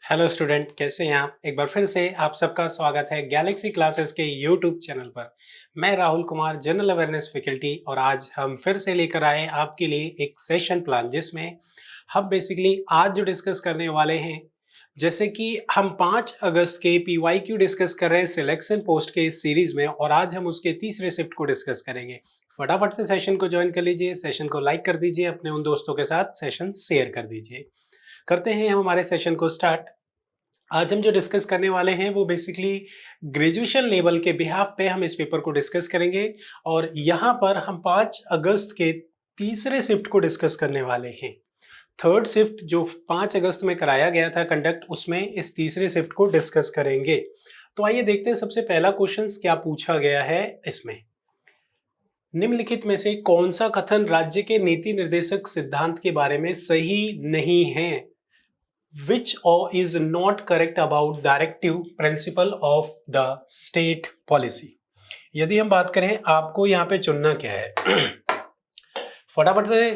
Hello student, कैसे हैं आप? एक बार फिर से आप सबका स्वागत है गैलेक्सी क्लासेस के यूट्यूब चैनल पर। मैं Rahul Kumar, general awareness faculty, और आज हम फिर से लेकर आए आपके लिए एक सेशन प्लान जिसमें हम बेसिकली आज जो डिस्कस करने वाले हैं, जैसे कि हम 5 अगस्त के पीवाईक्यू डिस्कस कर रहे हैं सिलेक्शन पोस्ट के इस सीरीज में, और आज हम उसके तीसरे शिफ्ट को डिस्कस करेंगे। फटाफट से सेशन को ज्वाइन कर लीजिए, सेशन को लाइक कर दीजिए, अपने उन दोस्तों के साथ सेशन शेयर कर दीजिए। करते हैं हम हमारे सेशन को स्टार्ट। आज हम जो डिस्कस करने वाले हैं वो बेसिकली ग्रेजुएशन लेवल के बिहाफ पे हम इस पेपर को डिस्कस करेंगे, और यहाँ पर हम 5 अगस्त के तीसरे शिफ्ट को डिस्कस करने वाले हैं। थर्ड शिफ्ट जो 5 अगस्त में कराया गया था कंडक्ट, उसमें इस तीसरे शिफ्ट को डिस्कस करेंगे। तो आइए देखते हैं सबसे पहला क्वेश्चन क्या पूछा गया है इसमें। निम्नलिखित में से कौन सा कथन राज्य के नीति निर्देशक सिद्धांत के बारे में सही नहीं है? Which or is not correct about directive principle of the state policy? यदि हम बात करें, आपको यहाँ पे चुनना क्या है? फटाफट से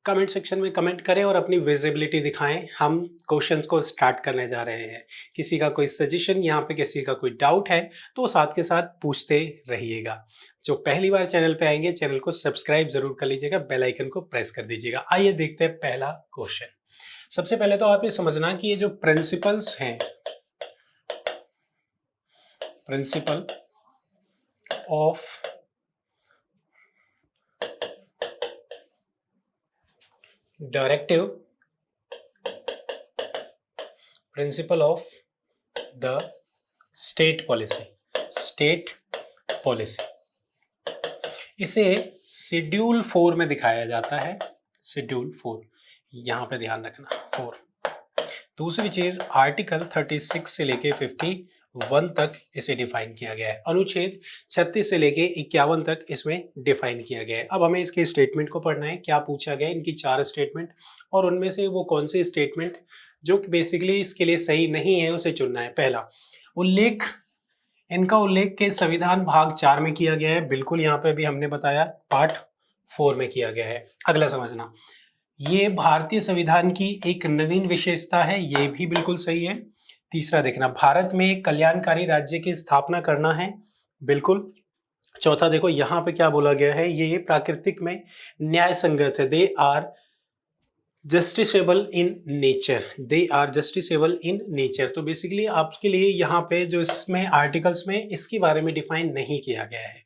कमेंट सेक्शन में कमेंट करें और अपनी विजिबिलिटी दिखाएं। हम क्वेश्चंस को स्टार्ट करने जा रहे हैं। किसी का कोई सजेशन यहाँ पे, किसी का कोई डाउट है तो साथ के साथ पूछते रहिएगा। जो पहली बार चैनल पे आएंगे, चैनल को सब्सक्राइब जरूर कर लीजिएगा, बेल आइकन को प्रेस कर दीजिएगा। आइए देखते हैं पहला क्वेश्चन। सबसे पहले तो आप ये समझना कि ये जो प्रिंसिपल्स हैं, principle of directive, principle of the state policy, state policy, इसे शेड्यूल 4 में दिखाया जाता है। शेड्यूल 4, यहां पे ध्यान रखना 4। दूसरी चीज, आर्टिकल 36 से लेके 51 तक इसे डिफाइन किया गया है। अनुच्छेद 36 से लेके 51 तक इसमें डिफाइन किया गया है। अब हमें इसके स्टेटमेंट को पढ़ना है। क्या पूछा गया है? इनकी 4 स्टेटमेंट, और उनमें से वो कौन से स्टेटमेंट जो बेसिकली इसके लिए सही नहीं है उसे चुनना है। पहला उल्लेख, इनका उल्लेख के संविधान भाग 4 में किया गया है। बिल्कुल, यहाँ पे भी हमने बताया पार्ट 4 में किया गया है। अगला समझना, ये भारतीय संविधान की एक नवीन विशेषता है, ये भी बिल्कुल सही है। तीसरा देखना, भारत में एक कल्याणकारी राज्य की स्थापना करना है, बिल्कुल। चौथा देखो, यहाँ पे क्या बोला गया है, ये प्राकृतिक में न्याय संगत है। They are justiciable in nature, they are justiciable in nature. तो बेसिकली आपके लिए यहाँ पे जो इसमें आर्टिकल्स में इसके बारे में डिफाइन नहीं किया गया है।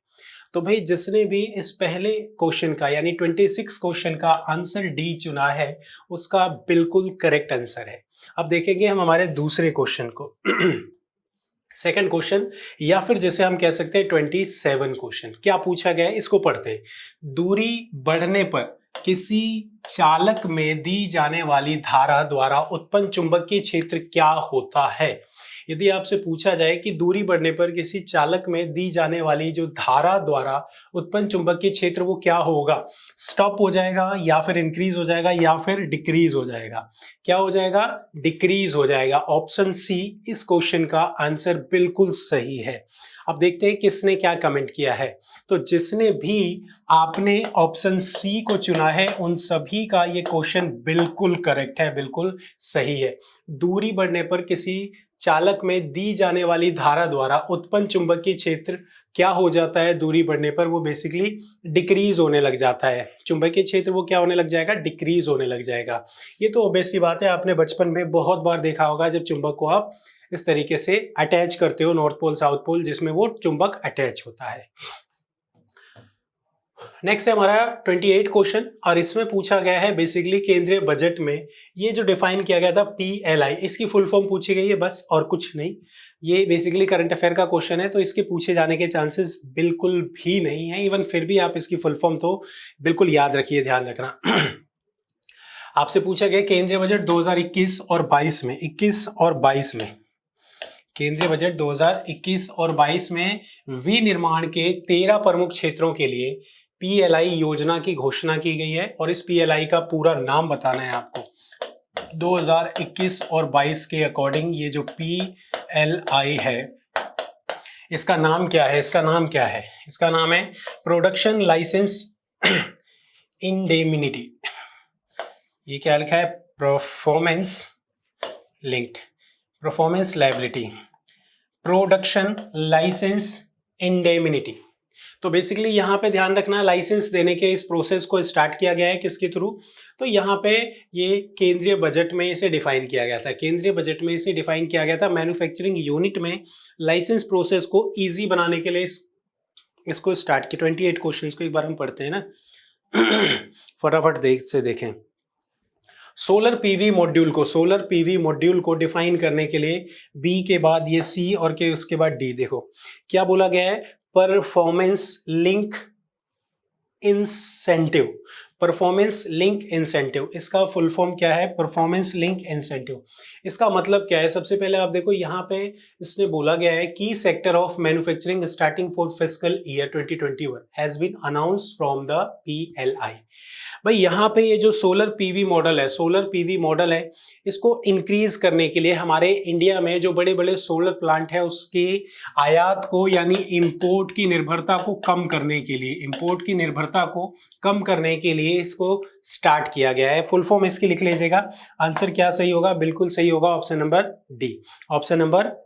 तो भाई, जिसने भी इस पहले क्वेश्चन का यानी 26 क्वेश्चन का आंसर डी चुना है, उसका बिल्कुल करेक्ट आंसर है। अब देखेंगे हम हमारे दूसरे क्वेश्चन को। सेकंड क्वेश्चन, या फिर जैसे हम कह सकते हैं 27 क्वेश्चन। क्या पूछा गया है, इसको पढ़ते हैं। दूरी बढ़ने पर किसी चालक में दी जाने वाली धारा द्वारा उत्पन्न चुंबकीय क्षेत्र क्या होता है? यदि आपसे पूछा जाए कि दूरी बढ़ने पर किसी चालक में दी जाने वाली जो धारा द्वारा उत्पन्न चुंबकीय क्षेत्र वो क्या होगा? स्टॉप हो जाएगा, या फिर इंक्रीज हो जाएगा, या फिर डिक्रीज हो जाएगा? क्या हो जाएगा? डिक्रीज हो जाएगा। ऑप्शन सी इस क्वेश्चन का आंसर बिल्कुल सही है। अब देखते हैं किसने क्या कमेंट किया है। तो जिसने भी आपने ऑप्शन सी को चुना है, उन सभी का ये क्वेश्चन बिल्कुल करेक्ट है, बिल्कुल सही है। दूरी बढ़ने पर किसी चालक में दी जाने वाली धारा द्वारा उत्पन्न चुंबकीय क्षेत्र क्या हो जाता है? दूरी बढ़ने पर वो बेसिकली डिक्रीज होने लग जाता है। चुंबकीय क्षेत्र वो क्या होने लग जाएगा? डिक्रीज होने लग जाएगा। ये तो ऑब्वियस सी बात है, आपने बचपन में बहुत बार देखा होगा जब चुंबक को आप इस तरीके से अटैच करते हो, नॉर्थ पोल साउथ पोल, जिसमें वो चुंबक अटैच होता है। नेक्स्ट है हमारा 28 क्वेश्चन, और इसमें पूछा गया है बेसिकली केंद्रीय बजट में ये जो डिफाइन किया गया था PLI, इसकी फुल फॉर्म पूछी गई है बस, और कुछ नहीं। ये बेसिकली करंट अफेयर का क्वेश्चन है, तो इसके पूछे जाने के चांसेस बिल्कुल भी नहीं है। इवन फिर भी आप इसकी फुल फॉर्म तो बिल्कुल याद रखिए, ध्यान रखना। आपसे पूछा गया केंद्रीय बजट 2021 और 22 में, 21 और 22 में, केंद्रीय बजट 2021 और 22 में विनिर्माण के 13 प्रमुख क्षेत्रों के लिए PLI योजना की घोषणा की गई है, और इस PLI का पूरा नाम बताना है आपको। 2021 और 22 के अकॉर्डिंग ये जो PLI है, इसका नाम क्या है? इसका नाम क्या है? इसका नाम है प्रोडक्शन लाइसेंस इंडेमिनिटी। ये क्या लिखा है? Performance linked, performance liability, production licence indemnity. तो बेसिकली यहाँ पे ध्यान रखना, लाइसेंस देने के इस प्रोसेस को स्टार्ट किया गया है किसके थ्रू, तो यहाँ पे ये केंद्रीय बजट में इसे डिफाइन किया गया था, केंद्रीय बजट में इसे डिफाइन किया गया था। मैन्युफैक्चरिंग यूनिट में लाइसेंस प्रोसेस को इजी बनाने के लिए इसको स्टार्ट किया। 28 क्वेश्चंस को एक बार हम पढ़ते हैं ना फटाफट देखें। सोलर पीवी मॉड्यूल को डिफाइन करने के लिए बी के बाद ये सी और के उसके बाद डी, देखो क्या बोला गया है, performance link incentive. Performance link incentive, इसका फुल फॉर्म क्या है, परफॉर्मेंस लिंक इंसेंटिव। इसका मतलब क्या है, सबसे पहले आप देखो यहाँ पे इसने बोला गया है की sector of manufacturing starting for fiscal year 2021 has been announced from the PLI। भाई यहाँ पे ये जो सोलर पीवी मॉडल है, इसको इंक्रीज करने के लिए हमारे इंडिया में जो बड़े बड़े सोलर प्लांट है उसके आयात को यानी इंपोर्ट की निर्भरता को कम करने के लिए इसको स्टार्ट किया गया है। फुल फॉर्म इसकी लिख लीजिएगा। आंसर क्या सही होगा, बिल्कुल सही होगा ऑप्शन नंबर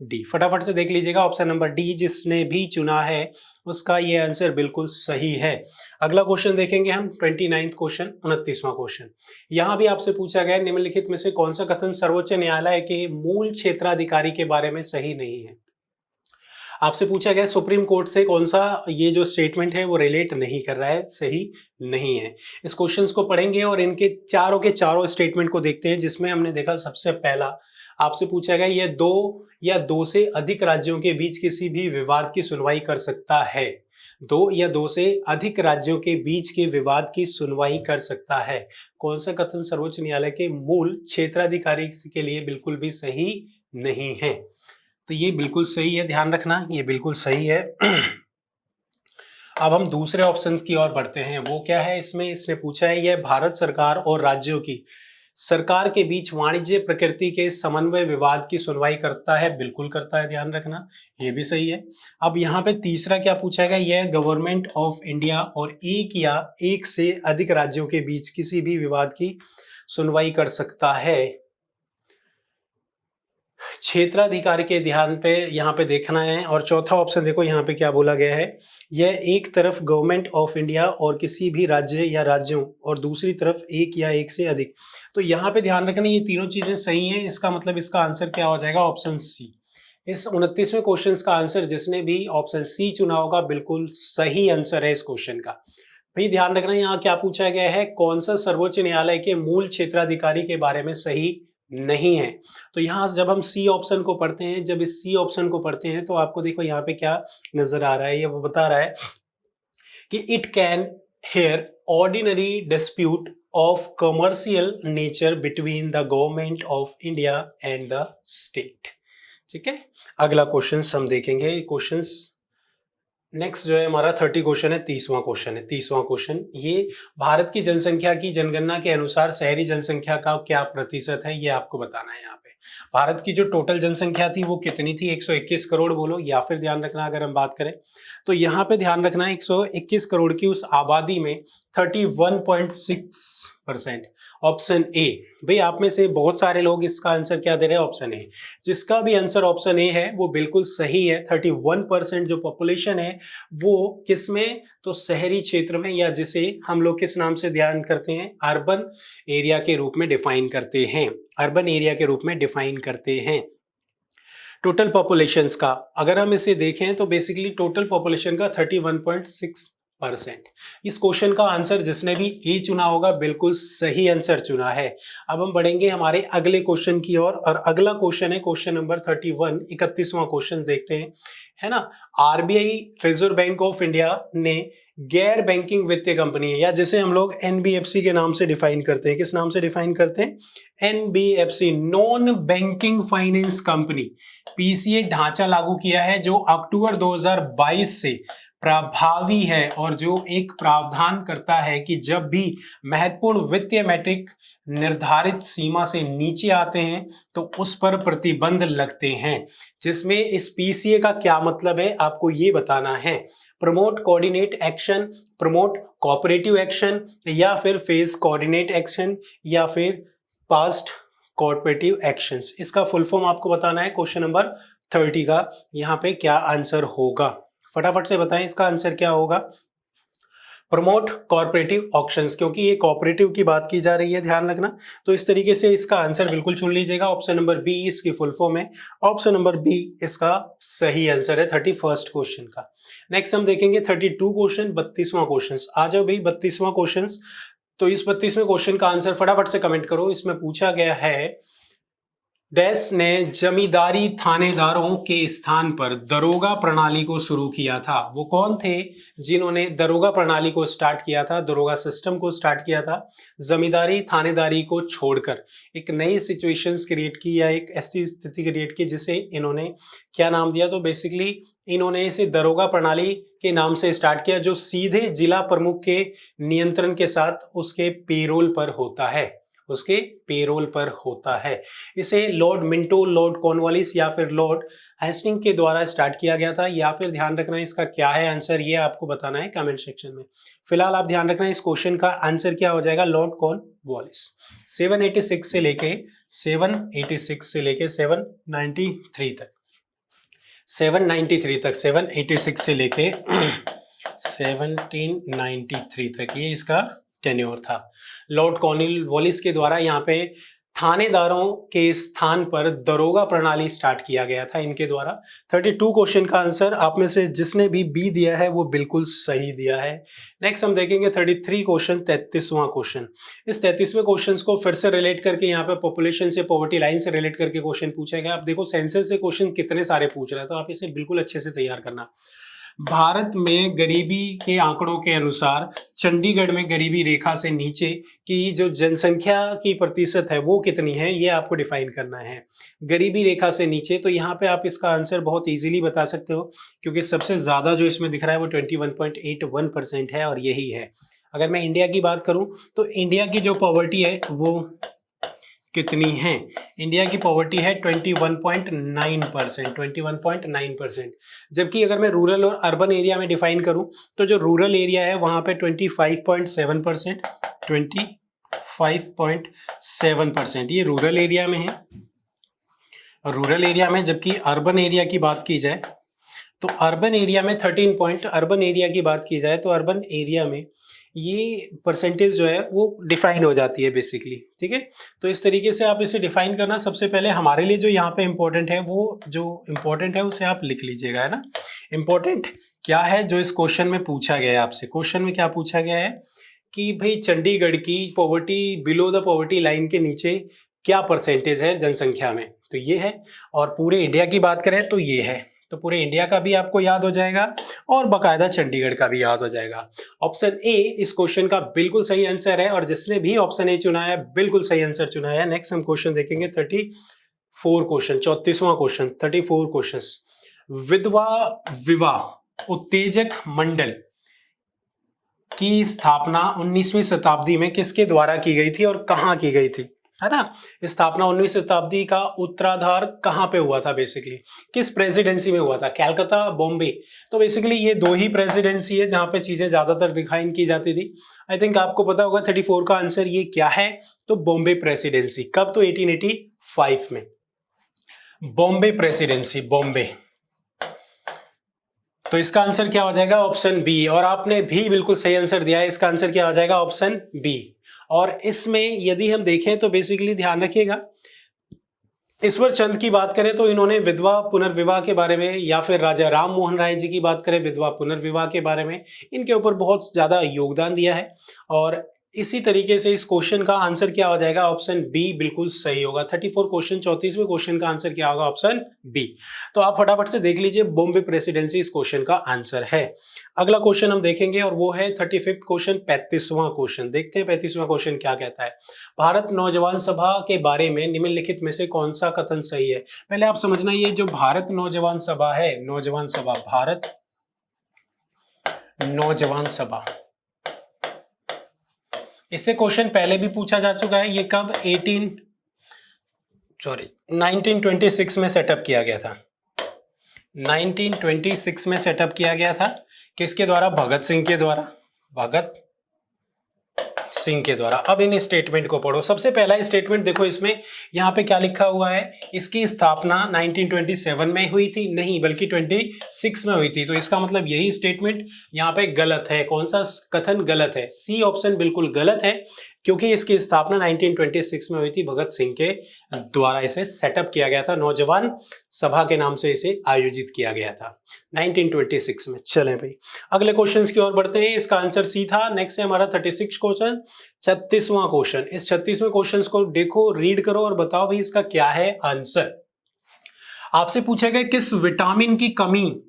डी। फटाफट से देख लीजिएगा, ऑप्शन नंबर डी जिसने भी चुना है उसका ये आंसर बिल्कुल सही है। अगला क्वेश्चन देखेंगे हम, 29वां क्वेश्चन, 29वां क्वेश्चन। यहां भी आपसे पूछा गया निम्नलिखित में से कौन सा कथन सर्वोच्च न्यायालय के मूल क्षेत्राधिकारी के बारे में सही नहीं है। आपसे पूछा गया सुप्रीम कोर्ट से कौन सा ये जो स्टेटमेंट है वो रिलेट नहीं कर रहा है, सही नहीं है। इस क्वेश्चंस को पढ़ेंगे और इनके चारों के चारों स्टेटमेंट को देखते हैं, जिसमें हमने देखा सबसे पहला आपसे पूछा गया ये दो या दो से अधिक राज्यों के बीच किसी भी विवाद की सुनवाई कर सकता है। दो या दो से अधिक राज्यों के बीच के विवाद की सुनवाई कर सकता है। कौन सा कथन सर्वोच्च न्यायालय के मूल क्षेत्राधिकारी के लिए बिल्कुल भी सही नहीं है, तो ये बिल्कुल सही है, ध्यान रखना ये बिल्कुल सही है। अब हम दूसरे ऑप्शन की ओर बढ़ते हैं, वो क्या है, इसमें इसने पूछा है यह भारत सरकार और राज्यों की सरकार के बीच वाणिज्य प्रकृति के समन्वय विवाद की सुनवाई करता है, बिल्कुल करता है, ध्यान रखना ये भी सही है। अब यहाँ पे तीसरा क्या पूछा गया, यह गवर्नमेंट ऑफ इंडिया और एक या एक से अधिक राज्यों के बीच किसी भी विवाद की सुनवाई कर सकता है। क्षेत्राधिकार के ध्यान पे यहाँ पे देखना है। और चौथा ऑप्शन देखो यहाँ पे क्या बोला गया है, यह एक तरफ गवर्नमेंट ऑफ इंडिया और किसी भी राज्य या राज्यों और दूसरी तरफ एक या एक से अधिक। तो यहाँ पे ध्यान रखना ये तीनों चीजें सही हैं, इसका मतलब इसका आंसर क्या हो जाएगा, ऑप्शन सी। इस 29वें क्वेश्चन का आंसर जिसने भी ऑप्शन सी चुना होगा बिल्कुल सही आंसर है इस क्वेश्चन का। भाई ध्यान रखना यहाँ क्या पूछा गया है, कौन सा सर्वोच्च न्यायालय के मूल क्षेत्राधिकारी के बारे में सही नहीं है। तो यहाँ जब हम सी ऑप्शन को पढ़ते हैं, जब इस सी ऑप्शन को पढ़ते हैं तो आपको देखो यहाँ पे क्या नजर आ रहा है, ये वो बता रहा है कि it can hear ordinary dispute of commercial nature between the government of India and the state. ठीक है, अगला क्वेश्चन हम देखेंगे। क्वेश्चंस नेक्स्ट जो है हमारा 30 क्वेश्चन है, 30वां क्वेश्चन। ये भारत की जनसंख्या की जनगणना के अनुसार शहरी जनसंख्या का क्या प्रतिशत है, ये आपको बताना है। यहाँ पे भारत की जो टोटल जनसंख्या थी वो कितनी थी, 121 करोड़ बोलो, या फिर ध्यान रखना अगर हम बात करें तो यहाँ पे ध्यान रखना 121 करोड़ की उस आबादी में 31.6%, ऑप्शन ए। भाई आप में से बहुत सारे लोग इसका आंसर क्या दे रहे हैं, ऑप्शन ए। जिसका भी आंसर ऑप्शन ए है वो बिल्कुल सही है। 31% जो पॉपुलेशन है वो किसमें, तो शहरी क्षेत्र में, या जिसे हम लोग किस नाम से ध्यान करते हैं, अर्बन एरिया के रूप में डिफाइन करते हैं। टोटल पॉपुलेशंस का अगर हम इसे देखें तो बेसिकली टोटल पॉपुलेशन का 31.6%। इस क्वेश्चन का आंसर जिसने भी ए चुना होगा बिल्कुल सही आंसर चुना है। अब हम बढ़ेंगे हमारे अगले क्वेश्चन की ओर, और अगला क्वेश्चन है क्वेश्चन नंबर 31, 31वां क्वेश्चन देखते हैं, है ना। RBI reserve bank of India ने गैर बैंकिंग वित्तीय कंपनी, या जिसे हम लोग एनबीएफसी के नाम से डिफाइन करते हैं, किस नाम से डिफाइन करते हैं, NBFC, non banking finance company, PCA ढांचा लागू किया है जो अक्टूबर 2022 से प्रभावी है, और जो एक प्रावधान करता है कि जब भी महत्वपूर्ण वित्तीय मैट्रिक निर्धारित सीमा से नीचे आते हैं तो उस पर प्रतिबंध लगते हैं। जिसमें इस पीसीए का क्या मतलब है आपको ये बताना है, promote coordinate action, promote cooperative action, या फिर फेज कोऑर्डिनेट एक्शन, या फिर पास्ट कॉर्पोरेटिव एक्शंस। इसका फुल फॉर्म आपको बताना है क्वेश्चन नंबर 30 का। यहाँ पे क्या आंसर होगा, फटाफट से बताएं इसका आंसर क्या होगा। प्रमोट कॉर्पोरेटिव ऑक्शंस, क्योंकि ये कॉर्पोरेटिव की बात की जा रही है, ध्यान रखना। तो इस तरीके से इसका आंसर बिल्कुल चुन लीजिएगा। ऑप्शन नंबर बी इसकी फुल फॉर्म है, ऑप्शन नंबर बी इसका सही आंसर है 31st क्वेश्चन का। नेक्स्ट हम देखेंगे 32 क्वेश्चन, 32वां क्वेश्चन। आ जाओ भाई 32वां क्वेश्चन। तो इस 32वें क्वेश्चन का आंसर फटाफट से कमेंट करो। इसमें पूछा गया है, देश ने जमींदारी थानेदारों के स्थान पर दरोगा प्रणाली को शुरू किया था। वो कौन थे जिन्होंने दरोगा प्रणाली को स्टार्ट किया था, दरोगा सिस्टम को स्टार्ट किया था, जमींदारी थानेदारी को छोड़कर एक नई सिचुएशंस क्रिएट की या एक ऐसी स्थिति क्रिएट की जिसे इन्होंने क्या नाम दिया, तो बेसिकली इन्होंने इसे दरोगा प्रणाली के नाम से स्टार्ट किया, जो सीधे जिला प्रमुख के नियंत्रण के साथ उसके पेरोल पर होता है, उसके पेरोल पर होता है। इसे लॉर्ड मिंटो, लॉर्ड कॉर्नवालिस या फिर लॉर्ड हेस्टिंग के द्वारा स्टार्ट किया गया था, या फिर ध्यान रखना इसका क्या है आंसर, ये आपको बताना है कमेंट सेक्शन में। फिलहाल आप ध्यान रखना इस क्वेश्चन का आंसर क्या हो जाएगा, लॉर्ड कॉर्नवालिस। 786 से लेके 793 तक, 793 तक, 786 से लेके 1793 तक ये इसका टेन्योर था। लॉर्ड कॉर्नवालिस के द्वारा यहाँ पे थानेदारों के स्थान पर दरोगा प्रणाली स्टार्ट किया गया था इनके द्वारा। 32 क्वेश्चन का आंसर आप में से जिसने भी बी दिया है वो बिल्कुल सही दिया है। नेक्स्ट हम देखेंगे 33 क्वेश्चन, 33वां क्वेश्चन। इस 33वें क्वेश्चन को फिर से रिलेट करके यहाँ पे पॉपुलेशन से, पॉवर्टी लाइन से रिलेट करके क्वेश्चन पूछा गया। आप देखो सेंसस से क्वेश्चन कितने सारे पूछ रहे हैं, तो आप इसे बिल्कुल अच्छे से तैयार करना। भारत में गरीबी के आंकड़ों के अनुसार चंडीगढ़ में गरीबी रेखा से नीचे की जो जनसंख्या की प्रतिशत है वो कितनी है, ये आपको डिफाइन करना है। गरीबी रेखा से नीचे, तो यहाँ पे आप इसका आंसर बहुत इजीली बता सकते हो, क्योंकि सबसे ज्यादा जो इसमें दिख रहा है वो 21.81% है और यही है। अगर मैं इंडिया की बात करूं तो इंडिया की जो पॉवर्टी है वो कितनी है, इंडिया की पॉवर्टी है 21.9%, 21.9%। जबकि अगर मैं रूरल और अर्बन एरिया में डिफाइन करूं तो जो रूरल एरिया है वहां पे 25.7%, 25.7% ये रूरल एरिया में है, रूरल एरिया में। जबकि अर्बन एरिया की बात की जाए तो अर्बन एरिया में 13 अर्बन एरिया की बात की जाए तो अर्बन एरिया में ये परसेंटेज जो है वो डिफाइन हो जाती है बेसिकली, ठीक है। तो इस तरीके से आप इसे डिफाइन करना। सबसे पहले हमारे लिए जो यहाँ पे इम्पोर्टेंट है, वो जो इम्पोर्टेंट है उसे आप लिख लीजिएगा, है ना। इम्पोर्टेंट क्या है जो इस क्वेश्चन में पूछा गया है आपसे, क्वेश्चन में क्या पूछा गया है कि भाई चंडीगढ़ की poverty, below the poverty line के नीचे क्या परसेंटेज है जनसंख्या में, तो ये है। और पूरे इंडिया की बात करें तो ये है, तो पूरे इंडिया का भी आपको याद हो जाएगा और बकायदा चंडीगढ़ का भी याद हो जाएगा। ऑप्शन ए इस क्वेश्चन का बिल्कुल सही आंसर है, और जिसने भी ऑप्शन ए चुना है बिल्कुल सही आंसर चुना है। नेक्स्ट हम क्वेश्चन देखेंगे 34 क्वेश्चन, 34वां क्वेश्चन, 34 क्वेश्चन। विधवा विवाह उत्तेजक मंडल की स्थापना 19वीं शताब्दी में किसके द्वारा की गई थी और कहां की गई थी, है ना। स्थापना 19वीं शताब्दी का उत्तराधार कहां पे हुआ था, बेसिकली किस प्रेसिडेंसी में हुआ था, कलकत्ता, बॉम्बे। तो बेसिकली ये दो ही प्रेसिडेंसी है जहां पे चीजें ज्यादातर डिफाइन की जाती थी। आई थिंक आपको पता होगा 34 का आंसर ये क्या है, तो बॉम्बे प्रेसिडेंसी। कब, तो 1885 में बॉम्बे प्रेसिडेंसी, बॉम्बे। तो इसका आंसर क्या हो जाएगा, ऑप्शन बी। और आपने भी बिल्कुल सही आंसर दिया है, इसका आंसर क्या हो जाएगा, ऑप्शन बी। और इसमें यदि हम देखें तो बेसिकली ध्यान रखिएगा, ईश्वर चंद की बात करें तो इन्होंने विधवा पुनर्विवाह के बारे में, या फिर राजा राम मोहन राय जी की बात करें विधवा पुनर्विवाह के बारे में, इनके ऊपर बहुत ज्यादा योगदान दिया है। और इसी तरीके से इस क्वेश्चन का आंसर क्या हो जाएगा, ऑप्शन बी बिल्कुल सही होगा। 34 क्वेश्चन, 34वें क्वेश्चन का आंसर क्या होगा, ऑप्शन बी। तो आप फटाफट से देख लीजिए, बॉम्बे प्रेसिडेंसी इस क्वेश्चन का आंसर है। अगला क्वेश्चन हम देखेंगे और वो है 35th क्वेश्चन, 35वां क्वेश्चन। देखते हैं 35वां क्वेश्चन क्या कहता है। भारत नौजवान सभा के बारे में निम्नलिखित में से कौन सा कथन सही है। पहले आप समझना, ये जो भारत नौजवान सभा है, नौजवान सभा, भारत नौजवान सभा, इससे क्वेश्चन पहले भी पूछा जा चुका है। ये कब 1926 में सेटअप किया गया था, 1926 में सेटअप किया गया था। किसके द्वारा, भगत सिंह के द्वारा, भगत सिंह के द्वारा। अब इन स्टेटमेंट को पढ़ो। सबसे पहला स्टेटमेंट देखो, इसमें यहाँ पे क्या लिखा हुआ है, इसकी स्थापना 1927 में हुई थी, नहीं बल्कि 26 में हुई थी। तो इसका मतलब यही स्टेटमेंट यहाँ पे गलत है। कौन सा कथन गलत है? सी ऑप्शन बिल्कुल गलत है, क्योंकि इसकी स्थापना 1926 में हुई थी। भगत सिंह के द्वारा इसे सेटअप किया गया था, नौजवान सभा के नाम से इसे आयोजित किया गया था 1926 में। चलें भाई अगले क्वेश्चंस की ओर बढ़ते हैं। इसका आंसर सी था। नेक्स्ट है हमारा 36 क्वेश्चन, 36वां क्वेश्चन। इस 36वें क्वेश्चन को देखो, रीड करो और बताओ भाई इसका क्या है आंसर। आपसे पूछा गया किस विटामिन की कमी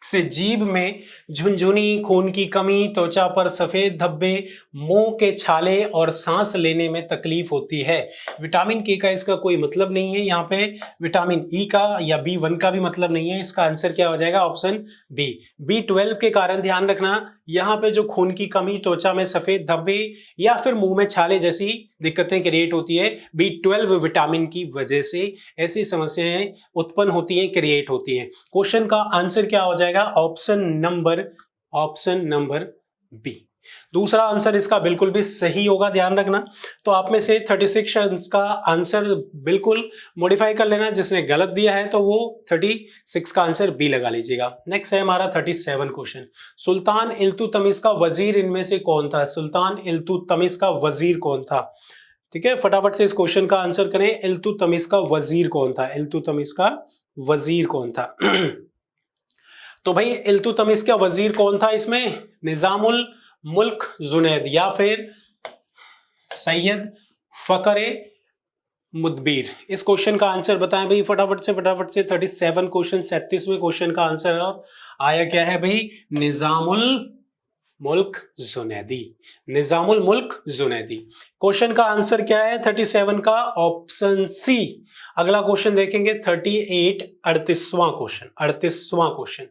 से जीभ में झुनझुनी, खून की कमी, त्वचा पर सफेद धब्बे, मुंह के छाले और सांस लेने में तकलीफ होती है। विटामिन के का इसका कोई मतलब नहीं है। यहाँ पे विटामिन ई का या B1 का भी मतलब नहीं है। इसका आंसर क्या हो जाएगा? ऑप्शन बी, B12 के कारण। ध्यान रखना यहाँ पे जो खून की कमी, त्वचा में सफेद धब्बे या फिर मुंह में छाले जैसी दिक्कतें क्रिएट होती है, B12 विटामिन की वजह से ऐसी समस्याएं उत्पन्न होती हैं, क्रिएट होती हैं। क्वेश्चन का आंसर क्या हो जाएगा? Option number B. दूसरा आंसर इसका बिल्कुल भी सही होगा, ध्यान रखना। तो आप में से 36 का आंसर बिल्कुल मॉडिफाई कर लेना। जिसने गलत दिया है तो वो 36 का आंसर बी लगा लीजिएगा। नेक्स्ट है हमारा 37 क्वेश्चन। सुल्तान इल्तुतमिश का वजीर इनमें से कौन था? सुल्तान इल्तुतमिश का वजीर कौन था? ठीक है, फटाफट से इस क्वेश्चन का आंसर करें। इल्तुतमिश का वजीर कौन था? इल्तुतमिश का वजीर कौन था? तो भाई इल्तुतमिश का वजीर कौन था? इसमें निजामुल मुल्क जुनैद या फिर सैयद फकरे मुदबिर। इस क्वेश्चन का आंसर बताएं भाई फटाफट से 37 क्वेश्चन। 37वें क्वेश्चन का आंसर आया क्या है भाई? निजामुल मुल्क जुनैदी। निजामुल मुल्क जुनैदी। क्वेश्चन का आंसर क्या है 37 का? Option C. अगला क्वेश्चन देखेंगे 38वां क्वेश्चन।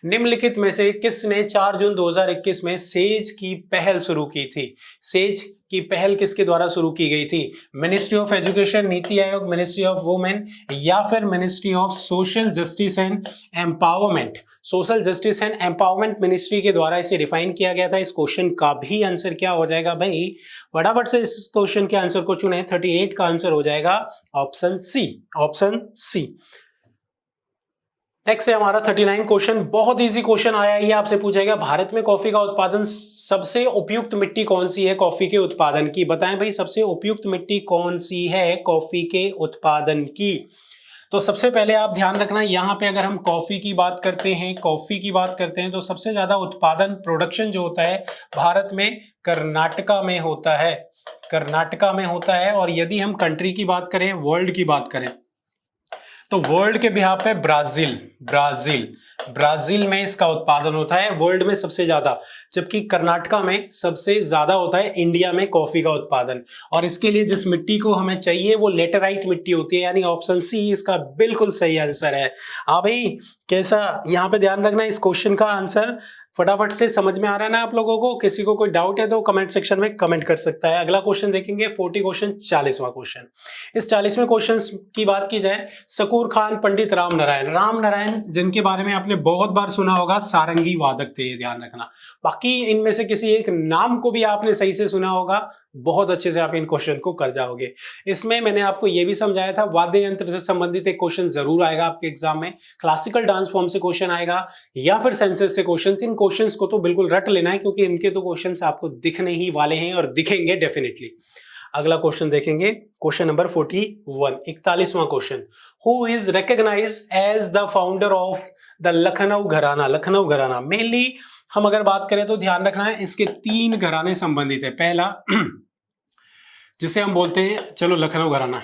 निम्नलिखित में से किसने 4 जून 2021 में सेज की पहल शुरू की थी? सेज की पहल किसके द्वारा शुरू की गई थी? Ministry of education, NITI Aayog, ministry of women या फिर ministry of social justice and empowerment? Social justice and empowerment ministry के द्वारा इसे डिफाइन किया गया था। इस क्वेश्चन का भी आंसर क्या हो जाएगा भाई? फटाफट से इस क्वेश्चन के आंसर को चुने। 38 का आंसर हो जाएगा ऑप्शन सी। नेक्स्ट है हमारा 39 क्वेश्चन। बहुत इजी क्वेश्चन आया, ये आपसे पूछेगा भारत में कॉफी का उत्पादन सबसे उपयुक्त मिट्टी कौन सी है कॉफी के उत्पादन की? बताएं भाई सबसे उपयुक्त मिट्टी कौन सी है कॉफी के उत्पादन की? तो सबसे पहले आप ध्यान रखना, यहाँ पे अगर हम कॉफी की बात करते हैं तो सबसे ज्यादा उत्पादन, प्रोडक्शन जो होता है भारत में कर्नाटका में होता है। और यदि हम कंट्री की बात करें, वर्ल्ड की बात करें, तो वर्ल्ड के बिहार पे ब्राजील में इसका उत्पादन होता है वर्ल्ड में सबसे ज्यादा, जबकि कर्नाटका में सबसे ज्यादा होता है इंडिया में कॉफी का उत्पादन। और इसके लिए जिस मिट्टी को हमें चाहिए वो लेटेराइट मिट्टी होती है, यानी ऑप्शन सी इसका बिल्कुल सही आंसर है। हाँ भाई, कैसा यहाँ पे ध्यान रखना, इस क्वेश्चन का आंसर फटाफट से समझ में आ रहा है ना आप लोगों को? किसी को कोई डाउट है तो कमेंट सेक्शन में कमेंट कर सकता है। अगला क्वेश्चन देखेंगे 40 क्वेश्चन, 40वां क्वेश्चन। इस 40वें क्वेश्चन की बात की जाए, शकूर खान पंडित राम नारायण जिनके बारे में आपने बहुत बार सुना होगा, सारंगी वादक थे, ये ध्यान रखना। बाकी इनमें से किसी एक नाम को भी आपने सही से सुना होगा, बहुत अच्छे से आप इन क्वेश्चन को कर जाओगे। इसमें मैंने आपको यह भी समझाया था, वाद्य यंत्र से संबंधित एक क्वेश्चन जरूर आएगा आपके एग्जाम में, क्लासिकल डांस फॉर्म से क्वेश्चन आएगा या फिर सेंसस से क्वेश्चन। इन क्वेश्चंस को तो बिल्कुल रट लेना है, क्योंकि इनके तो क्वेश्चंस आपको दिखने ही वाले हैं और दिखेंगे डेफिनेटली। अगला क्वेश्चन देखेंगे, क्वेश्चन नंबर 41, 41वां question. Who is recognized as the founder of the Lucknow gharana? Mainly हम अगर बात करें तो ध्यान रखना है, इसके 3 घराने संबंधित है। पहला जिसे हम बोलते हैं, चलो लखनऊ घराना,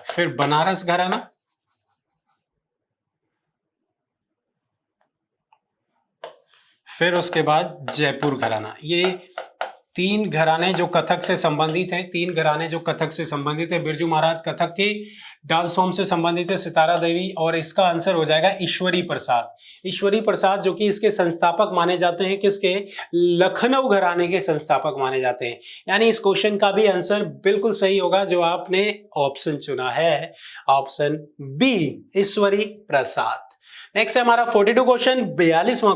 फिर बनारस घराना, फिर उसके बाद जयपुर घराना। ये 3 घराने जो कथक से संबंधित हैं, बिरजू महाराज कथक के डांस फॉर्म से संबंधित है, सितारा देवी, और इसका आंसर हो जाएगा ईश्वरी प्रसाद, जो कि इसके संस्थापक माने जाते हैं। किसके? लखनऊ घराने के संस्थापक माने जाते हैं। यानी इस क्वेश्चन का भी आंसर बिल्कुल सही होगा जो आपने ऑप्शन चुना है, option B, Ishwari Prasad. Next है हमारा 42 क्वेश्चन, 42वां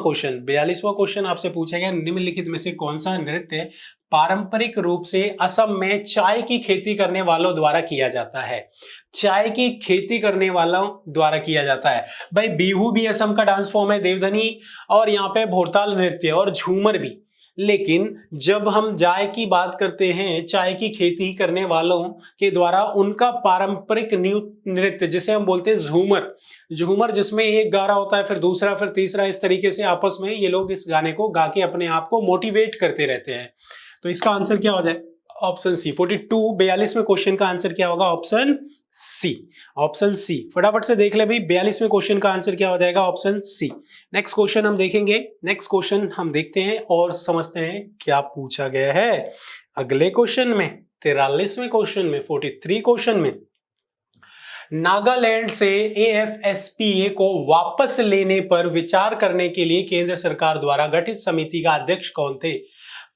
क्वेश्चन आपसे पूछा गया निम्नलिखित में से कौन सा नृत्य पारंपरिक रूप से असम में चाय की खेती करने वालों द्वारा किया जाता है। चाय की खेती करने वालों द्वारा किया जाता है। भाई बिहू भी असम का डांस फॉर्म है, देवधनी और यहाँ पे भोरताल नृत्य और झूमर भी। लेकिन जब हम चाय की बात करते हैं, चाय की खेती करने वालों के द्वारा उनका पारंपरिक नृत्य जिसे हम बोलते हैं झूमर, झूमर जिसमें एक गा रहा होता है फिर दूसरा फिर तीसरा, इस तरीके से आपस में ये लोग इस गाने को गा के अपने आप को मोटिवेट करते रहते हैं। तो इसका आंसर क्या हो जाए? Option C. 42वें क्वेश्चन का आंसर क्या होगा? Option C. ऑप्शन सी फटाफट से देख ले भाई, 42वें क्वेश्चन का आंसर क्या हो जाएगा? Option C. नेक्स्ट क्वेश्चन हम देखेंगे, नेक्स्ट क्वेश्चन हम देखते हैं और समझते हैं क्या पूछा गया है अगले क्वेश्चन में, 43वें क्वेश्चन में, 43 क्वेश्चन में। नागालैंड से AFSPA को वापस लेने पर विचार करने के लिए केंद्र सरकार द्वारा गठित समिति का अध्यक्ष कौन थे?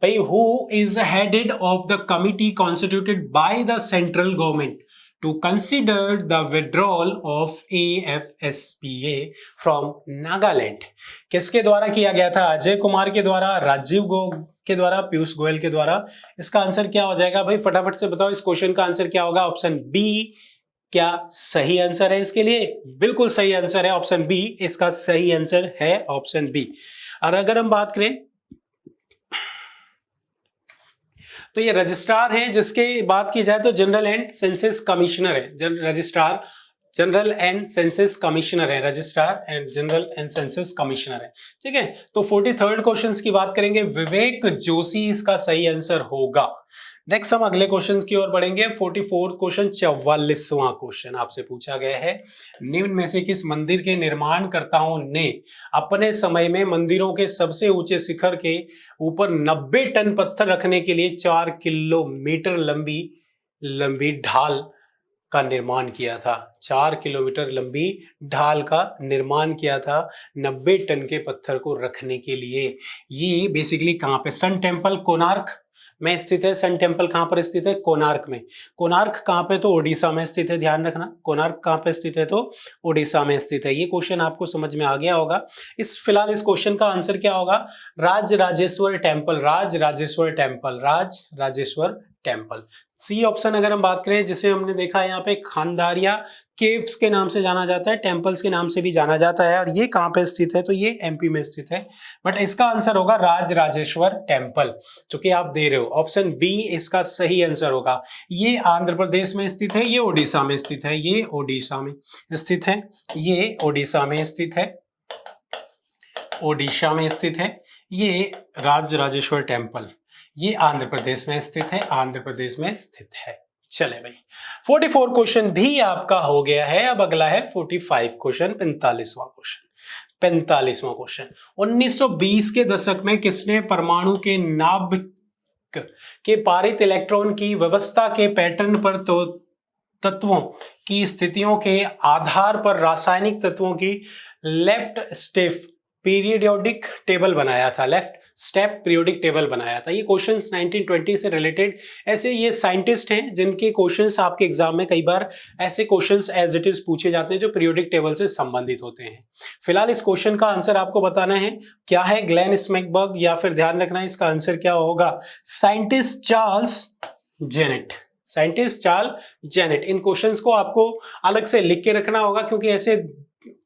भाई, who is headed of the committee constituted by the central government to consider the withdrawal of AFSPA from Nagaland? किसके द्वारा किया गया था? अजय कुमार के द्वारा, राजीव के द्वारा, पीयूष गोयल के द्वारा। इसका आंसर क्या हो जाएगा भाई? फटाफट से बताओ इस क्वेश्चन का आंसर क्या होगा? ऑप्शन बी क्या सही आंसर है इसके लिए? बिल्कुल सही आंसर है ऑप्शन बी, इसका सही आंसर है ऑप्शन बी। और अगर हम बात करें तो ये रजिस्ट्रार हैं, जिसके बात की जाए तो जनरल एंड सेंसस कमिश्नर है। Registrar general and census commissioner है, registrar and general and census commissioner है। ठीक है, तो 43rd क्वेश्चन की बात करेंगे, विवेक जोशी इसका सही आंसर होगा। नेक्स्ट हम अगले क्वेश्चन की ओर बढ़ेंगे। 44th क्वेश्चन, 44वां क्वेश्चन आपसे पूछा गया है, निम्न में से किस मंदिर के निर्माणकर्ताओं ने अपने समय में मंदिरों के सबसे ऊंचे शिखर के ऊपर 90 टन पत्थर रखने के लिए 4 किलोमीटर लंबी ढाल का निर्माण किया था? 4 किलोमीटर लंबी ढाल का निर्माण किया था 90 टन के पत्थर को रखने के लिए। ये बेसिकली कहां पे? सन टेम्पल कोणार्क में स्थित है। सन टेम्पल कहां पर स्थित है? कोणार्क में। कोणार्क कहां पे? तो ओडिशा में स्थित है, ध्यान रखना। कोणार्क कहां पे स्थित है? तो ओडिशा में स्थित है। ये क्वेश्चन आपको समझ में आ गया होगा। फिलहाल इस क्वेश्चन का आंसर क्या होगा? Rajarajeshwar temple, Rajarajeshwar temple, Rajarajeshwar temple. C option अगर हम बात करें, जिसे हमने देखा है यहाँ पे खानदारिया केव्स के नाम से जाना जाता है, टेम्पल्स के नाम से भी जाना जाता है, और ये कहाँ पे स्थित है? तो ये एमपी में स्थित है। बट इसका आंसर होगा राजराजेश्वर टेम्पल, जो कि आप दे रहे हो। ऑप्शन बी इसका सही आंसर होगा। ये आंध्र प्रदेश में स्थित है, ये ओडिशा में स्थित है, ये ओडिशा में स्थित है, ये ओडिशा में स्थित है, ओडिशा में स्थित है। ये राजराजेश्वर टेम्पल ये आंध्र प्रदेश में स्थित है, आंध्र प्रदेश में स्थित है। चले भाई, 44 क्वेश्चन भी आपका हो गया है। अब अगला है 45 क्वेश्चन, 45वां क्वेश्चन। 45वां क्वेश्चन, 1920 के दशक में किसने परमाणु के नाभिक के पारित इलेक्ट्रॉन की व्यवस्था के पैटर्न पर तो तत्वों की स्थितियों के आधार पर रासायनिक तत्वों की लेफ्ट स्टेप पीरियोडिक टेबल बनाया था? लेफ्ट स्टेप पीरियोडिक टेबल बनाया था। ये क्वेश्चंस 1920 से रिलेटेड, ऐसे ये साइंटिस्ट हैं जिनके क्वेश्चंस आपके एग्जाम में कई बार ऐसे क्वेश्चंस एज इट इज पूछे जाते हैं जो पीरियोडिक टेबल से संबंधित होते हैं। फिलहाल इस क्वेश्चन का आंसर आपको बताना है क्या है, ग्लेन स्मैकबर्ग, या फिर ध्यान रखना है इसका आंसर क्या होगा, scientist Charles Janet. Scientist Charles Janet. इन क्वेश्चंस को आपको अलग से लिख के रखना होगा, क्योंकि ऐसे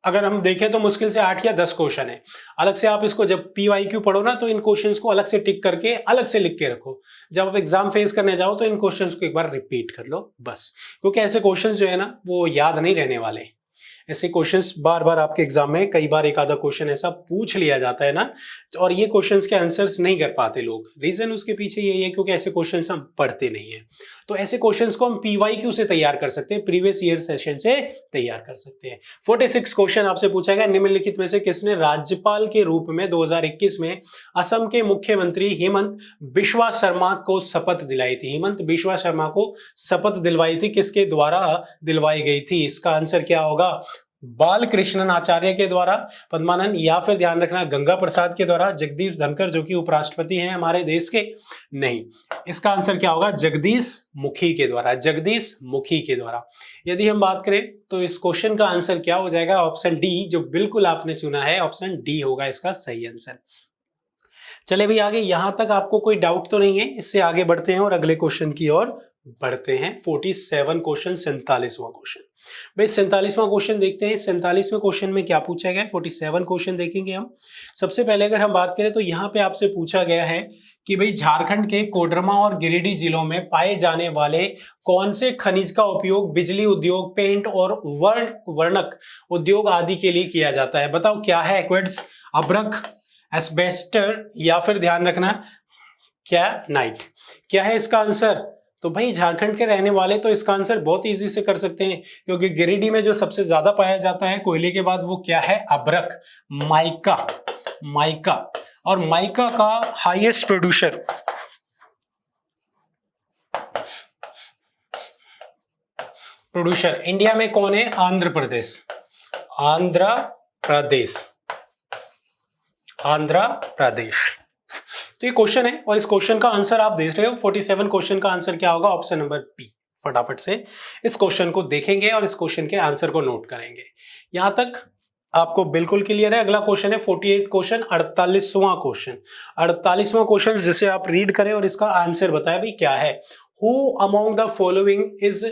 अगर हम देखें तो मुश्किल से 8 या 10 क्वेश्चन है। अलग से आप इसको जब PYQ पढ़ो ना, तो इन क्वेश्चंस को अलग से टिक करके अलग से लिख के रखो। जब आप एग्जाम फेस करने जाओ तो इन क्वेश्चंस को एक बार रिपीट कर लो बस, क्योंकि ऐसे क्वेश्चंस जो है ना वो याद नहीं रहने वाले। ऐसे क्वेश्चंस बार बार आपके एग्जाम में कई बार एक आधा क्वेश्चन ऐसा पूछ लिया जाता है ना, और ये क्वेश्चंस के आंसर्स नहीं कर पाते लोग। रीजन उसके पीछे यही है क्योंकि ऐसे क्वेश्चंस हम पढ़ते नहीं है। तो ऐसे क्वेश्चंस को हम PYQ से तैयार कर सकते हैं, प्रीवियस ईयर सेशन से तैयार कर सकते हैं। 46 क्वेश्चन आपसे पूछा गया, निम्नलिखित में से किसने राज्यपाल के रूप में 2021 में असम के मुख्यमंत्री हेमंत बिश्वा शर्मा को शपथ दिलाई थी? हेमंत बिश्वा शर्मा को शपथ दिलवाई थी, किसके द्वारा दिलवाई गई थी? इसका आंसर क्या होगा? बाल कृष्णन आचार्य के द्वारा, पद्मानंद, या फिर ध्यान रखना गंगा प्रसाद के द्वारा, जगदीप धनखड़ जो कि उपराष्ट्रपति हैं हमारे देश के, नहीं, इसका आंसर क्या होगा, जगदीश मुखी के द्वारा, जगदीश मुखी के द्वारा। यदि हम बात करें तो इस क्वेश्चन का आंसर क्या हो जाएगा, ऑप्शन डी, जो बिल्कुल आपने चुना है ऑप्शन डी होगा इसका सही आंसर। चले भाई आगे, यहां तक आपको कोई डाउट तो नहीं है, इससे आगे बढ़ते हैं और अगले क्वेश्चन की ओर बढ़ते हैं। 47 क्वेश्चन, 47वां क्वेश्चन। भाई 47वां क्वेश्चन देखते हैं, 47वें क्वेश्चन में क्या पूछा गया है। 47 क्वेश्चन देखेंगे हम। सबसे पहले अगर हम बात करें तो यहाँ पे आपसे पूछा गया है कि भाई झारखंड के कोडरमा और गिरिडीह जिलों में पाए जाने वाले कौन से खनिज का उपयोग बिजली उद्योग, पेंट और वर्णक उद्योग आदि के लिए किया जाता है। बताओ क्या है, क्वेट्स, अब्रक, एस्बेस्टर, या फिर ध्यान रखना क्या, नाइट। क्या है इसका आंसर, तो भाई झारखंड के रहने वाले तो इसका आंसर बहुत इजी से कर सकते हैं, क्योंकि गिरिडीह में जो सबसे ज्यादा पाया जाता है कोयले के बाद वो क्या है, अब्रक, माइका, माइका। और माइका का हाईएस्ट प्रोड्यूसर इंडिया में कौन है, आंध्र प्रदेश, आंध्र प्रदेश, आंध्र प्रदेश। तो ये क्वेश्चन है और इस क्वेश्चन का आंसर आप देख रहे हो। 47 क्वेश्चन का आंसर क्या होगा, ऑप्शन नंबर बी। फटाफट से इस क्वेश्चन को देखेंगे और इस क्वेश्चन के आंसर को नोट करेंगे। यहां तक आपको बिल्कुल क्लियर है। अगला क्वेश्चन है 48 क्वेश्चन, 48वां क्वेश्चन। 48वां क्वेश्चन जिसे आप रीड करें और इसका आंसर बताएं भाई क्या है। Who among the following is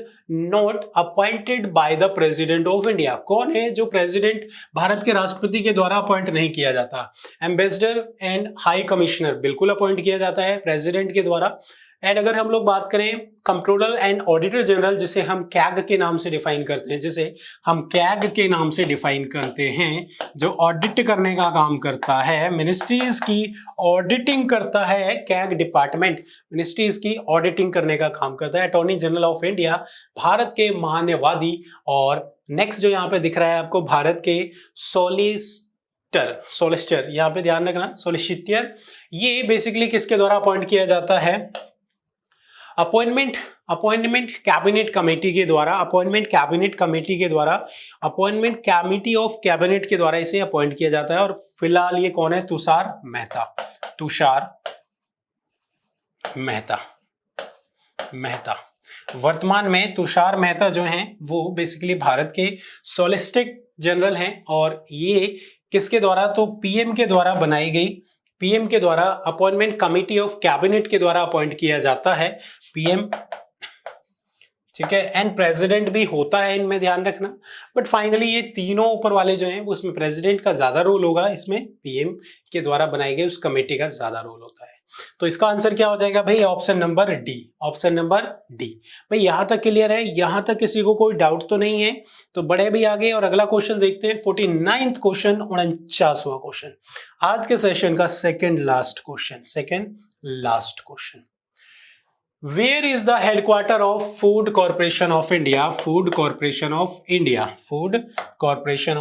not appointed by the President of India? कौन है जो प्रेसिडेंट, भारत के राष्ट्रपति के द्वारा अपॉइंट नहीं किया जाता। एम्बेसडर एंड हाई कमिश्नर बिल्कुल अपॉइंट किया जाता है प्रेसिडेंट के द्वारा। एंड अगर हम लोग बात करें कंट्रोलर एंड ऑडिटर जनरल, जिसे हम कैग के नाम से डिफाइन करते हैं, जिसे हम कैग के नाम से डिफाइन करते हैं, जो ऑडिट करने का काम करता है, मिनिस्ट्रीज की ऑडिटिंग करता है, कैग डिपार्टमेंट मिनिस्ट्रीज की ऑडिटिंग करने का काम करता है। Attorney general of India Bharat के महान्यायवादी, और नेक्स्ट जो यहाँ पे दिख रहा है आपको, भारत के सोलिसिटर, यहाँ पे ध्यान रखना, सोलिसिटर, ये बेसिकली किसके द्वारा अपॉइंट किया जाता है, अपॉइंटमेंट कैबिनेट कमेटी के द्वारा, अपॉइंटमेंट कमेटी ऑफ कैबिनेट के द्वारा इसे अपॉइंट किया जाता है। और फिलहाल ये कौन है, तुषार मेहता। वर्तमान में तुषार मेहता जो हैं वो बेसिकली भारत के सॉलिसिटर जनरल हैं, और ये किसके द्वारा, तो पीएम के द्वारा बनाई गई, पीएम के द्वारा अपॉइंटमेंट कमेटी ऑफ कैबिनेट के द्वारा अपॉइंट किया जाता है पीएम, ठीक है। एंड प्रेसिडेंट भी होता है इनमें, ध्यान रखना। बट फाइनली ये तीनों ऊपर वाले जो हैं वो उसमें प्रेसिडेंट का ज्यादा रोल होगा, इसमें पीएम के द्वारा बनाई गई उस कमेटी का ज्यादा रोल होता है। तो इसका आंसर क्या हो जाएगा भाई, option number D, option number D. भाई यहां तक क्लियर है, यहां तक किसी को कोई डाउट तो नहीं है। तो बड़े भी आगे और अगला क्वेश्चन देखते हैं। 49th क्वेश्चन, 49वां क्वेश्चन, आज के सेशन का second last question. Where is the headquarter of Food Corporation of India? Food Corporation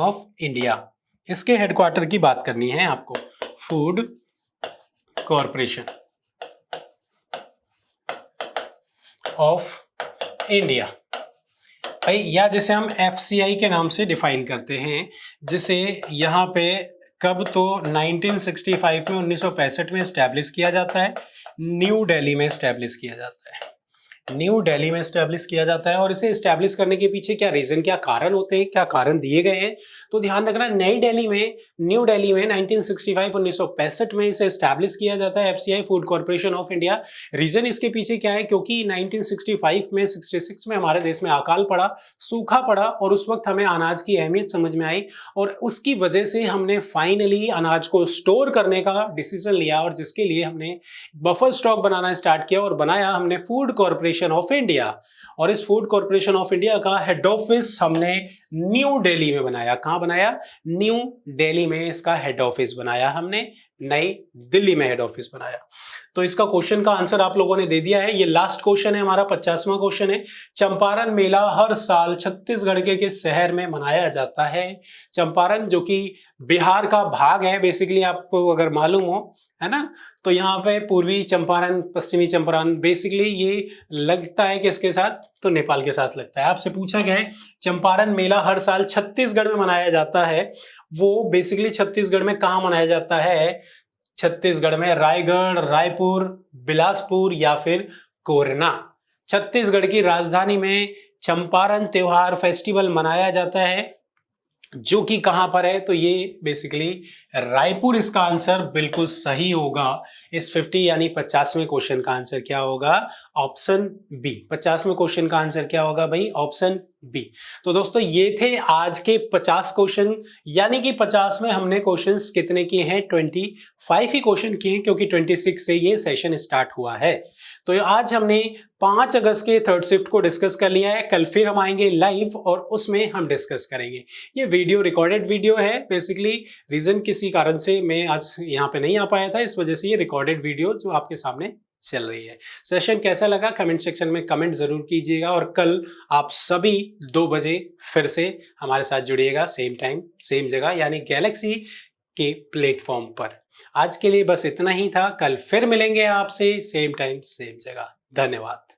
of India। इसके हेडक्वार्टर की बात करनी है आपको। फूड कॉर्पोरेशन ऑफ इंडिया, भाई या जिसे हम FCI के नाम से डिफाइन करते हैं, जिसे यहाँ पे कब तो 1965 में 1965 में स्टैब्लिश किया जाता है, न्यू दिल्ली में स्टैब्लिश किया जाता है। और इसे स्टैब्लिश करने के पीछे क्या रीजन, क्या कारण होते हैं, क्या कारण दिए गए हैं, तो ध्यान रखना। न्यू दिल्ली में 1965 1965 में इसे स्टैब्लिश किया जाता है, FCI food corporation of India. Reason इसके पीछे क्या है, क्योंकि 1965 में 66 में हमारे देश में अकाल पड़ा, सूखा पड़ा, और उस वक्त हमें अनाज की अहमियत समझ में आई, और उसकी वजह से हमने फाइनली अनाज को स्टोर करने का डिसीजन लिया, और जिसके लिए हमने बफर स्टॉक बनाना स्टार्ट किया, और बनाया हमने फूड कॉर्पोरेशन ऑफ इंडिया। और इस फूड कॉर्पोरेशन ऑफ इंडिया का हेड ऑफिस हमने न्यू दिल्ली में बनाया। कहां बनाया, न्यू दिल्ली में इसका हेड ऑफिस बनाया हमने, नई दिल्ली में हेड ऑफिस बनाया। तो इसका क्वेश्चन का आंसर आप लोगों ने दे दिया है। ये लास्ट क्वेश्चन है हमारा, 50वां क्वेश्चन है। चंपारण मेला हर साल छत्तीसगढ़ के किस शहर में मनाया जाता है? चंपारण जो कि बिहार का भाग है बेसिकली, आपको अगर मालूम हो, है ना, तो यहाँ पे पूर्वी चंपारण, पश्चिमी चंपारण, बेसिकली ये लगता है किसके साथ? तो नेपाल के साथ लगता है। आपसे पूछा गया है चंपारण मेला हर साल छत्तीसगढ़ में मनाया जाता है, वो बेसिकली छत्तीसगढ़ में कहाँ मनाया जाता है? छत्तीसगढ़ में रायगढ़, रायपुर, बिलासपुर या फिर कोरना। छत्तीसगढ़ की राजधानी में चंपारण त्योहार फेस्टिवल मनाया जाता है, जो कि कहां पर है? तो ये बेसिकली रायपुर इसका आंसर बिल्कुल सही होगा। इस 50 यानी 50वें क्वेश्चन का आंसर क्या होगा? Option B. 50वें क्वेश्चन का आंसर क्या होगा भाई? Option B. तो दोस्तों ये थे आज के 50 क्वेश्चन, यानी कि 50 में हमने क्वेश्चंस कितने किए हैं? 25 ही क्वेश्चन किए हैं, क्योंकि 26 से ये सेशन स्टार्ट हुआ है। तो आज हमने 5 अगस्त के थर्ड शिफ्ट को डिस्कस कर लिया है। कल फिर हम आएंगे लाइव और उसमें हम डिस्कस करेंगे। ये वीडियो रिकॉर्डेड वीडियो है, बेसिकली रीजन किसी कारण से मैं आज यहाँ पे नहीं आ पाया था, इस वजह से ये रिकॉर्डेड वीडियो जो आपके सामने चल रही है। सेशन कैसा लगा कमेंट सेक्शन में कमेंट जरूर कीजिएगा, और कल आप सभी 2 बजे फिर से हमारे साथ जुड़िएगा, सेम टाइम सेम जगह, यानी गैलेक्सी के प्लेटफॉर्म पर। आज के लिए बस इतना ही था, कल फिर मिलेंगे आपसे सेम टाइम सेम जगह। धन्यवाद।